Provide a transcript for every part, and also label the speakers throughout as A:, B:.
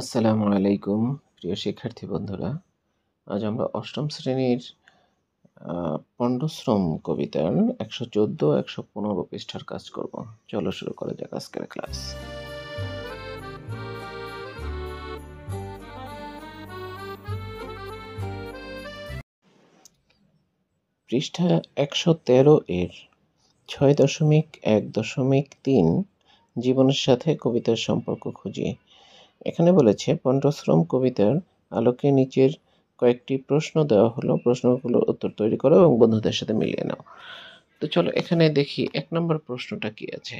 A: আসসালামু আলাইকুম প্রিয় শিক্ষার্থী বন্ধুরা। আজ আমরা অষ্টম শ্রেণীর পণ্ডশ্রম কবিতার ১১৪, ১১৫ পৃষ্ঠার কাজ করব। চলো শুরু করা যাক আজকের ক্লাস। পৃষ্ঠা ১১৩ এর ৬.১.৩ জীবনের সাথে কবিতার সম্পর্ক খুঁজি। এখানে বলেছে পণ্ডশ্রম কবিতার আলোকে নিচের কয়েকটি প্রশ্ন দেওয়া হলো, প্রশ্নগুলোর উত্তর তৈরি করো এবং বন্ধুদের সাথে মিলিয়ে নাও। তো চলো এখানে দেখি ১ নম্বর প্রশ্নটা কি আছে।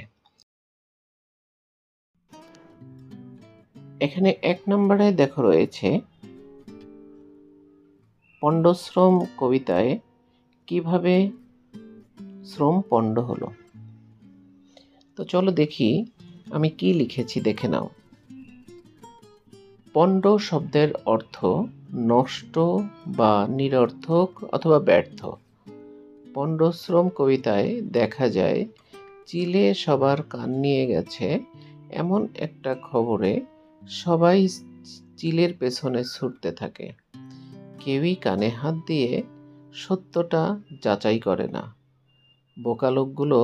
A: এখানে ১ নম্বরে দেখো রয়েছে পণ্ডশ্রম কবিতায় কিভাবে শ্রম পণ্ড হলো। তো চলো দেখি আমি কি লিখেছি, দেখে নাও। পণ্ড শব্দের অর্থ নষ্ট বা নিরর্থক অথবা ব্যর্থ। পণ্ডশ্রম কবিতায় দেখা যায় চিলে সবার কান নিয়ে গেছে এমন একটা খবরে সবাই চিলের পেছনে ছুটতে থাকে। কেউই কানে হাত দিয়ে সত্যটা যাচাই করে না। বোকা লোকগুলো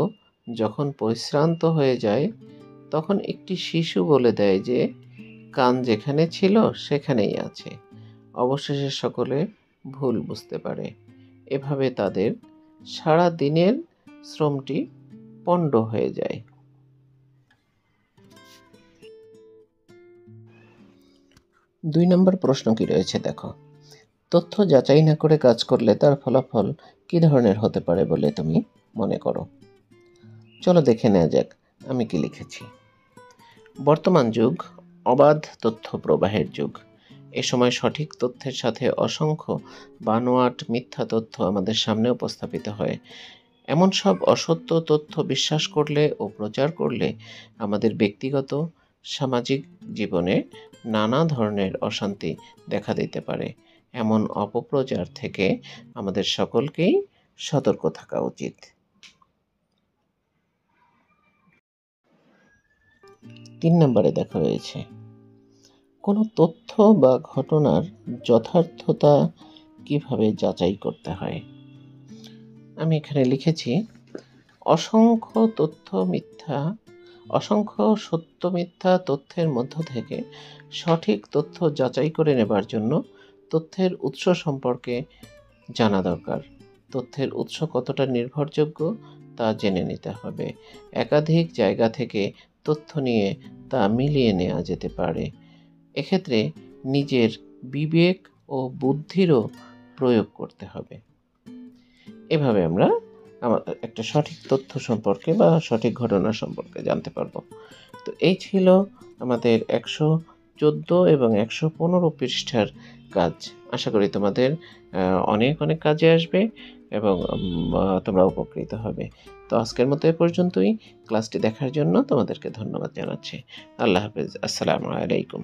A: যখন পরিশ্রান্ত হয়ে যায় তখন একটি শিশু বলে দেয় যে কান যেখানে ছিল সেখানেই আছে। অবশেষে সকলে ভুল বুঝতে পারে। এভাবে তাদের সারা দিনের শ্রমটি পণ্ড হয়ে যায়। ২ নম্বর প্রশ্ন কি রয়েছে দেখো। তথ্য যাচাই না করে কাজ করলে তার ফলাফল কি ধরনের হতে পারে বলে তুমি মনে করো? চলো দেখে নেওয়া যাক আমি কি লিখেছি। বর্তমান যুগ অবাধ তথ্য প্রবাহের যুগ। এ সময় সঠিক তথ্যের সাথে অসংখ্য বানোয়াট মিথ্যা তথ্য আমাদের সামনে উপস্থাপিত হয়। এমন সব অসত্য তথ্য বিশ্বাস করলে ও প্রচার করলে আমাদের ব্যক্তিগত সামাজিক জীবনে নানা ধরনের অশান্তি দেখা দিতে পারে। এমন অপপ্রচার থেকে আমাদের সকলকেই সতর্ক থাকা উচিত। ৩ নম্বরে দেখা হয়েছে কোনো তথ্য বা ঘটনার যথার্থতা কিভাবে যাচাই করতে হয়। আমি এখানে লিখেছি অসংখ্য সত্য মিথ্যা তথ্যের মধ্য থেকে সঠিক তথ্য যাচাই করে নেবার জন্য তথ্যের উৎস সম্পর্কে জানা দরকার। তথ্যের উৎস কতটা নির্ভরযোগ্য তা জেনে নিতে হবে। একাধিক জায়গা থেকে তথ্য নিয়ে তা মিলিয়ে নেওয়া যেতে পারে। এক্ষেত্রে নিজের বিবেক ও বুদ্ধিরও প্রয়োগ করতে হবে। এভাবে আমরা একটা সঠিক তথ্য সম্পর্কে বা সঠিক ঘটনা সম্পর্কে জানতে পারবো। তো এই ছিল আমাদের ১১৪ এবং ১১৫ পৃষ্ঠার কাজ। আশা করি তোমাদের অনেক কাজে আসবে এবং তোমরা উপকৃত হবে। তো আজকের মতো এ পর্যন্তই। ক্লাসটি দেখার জন্য তোমাদেরকে ধন্যবাদ জানাচ্ছি। আল্লাহ হাফেজ। আসসালামু আলাইকুম।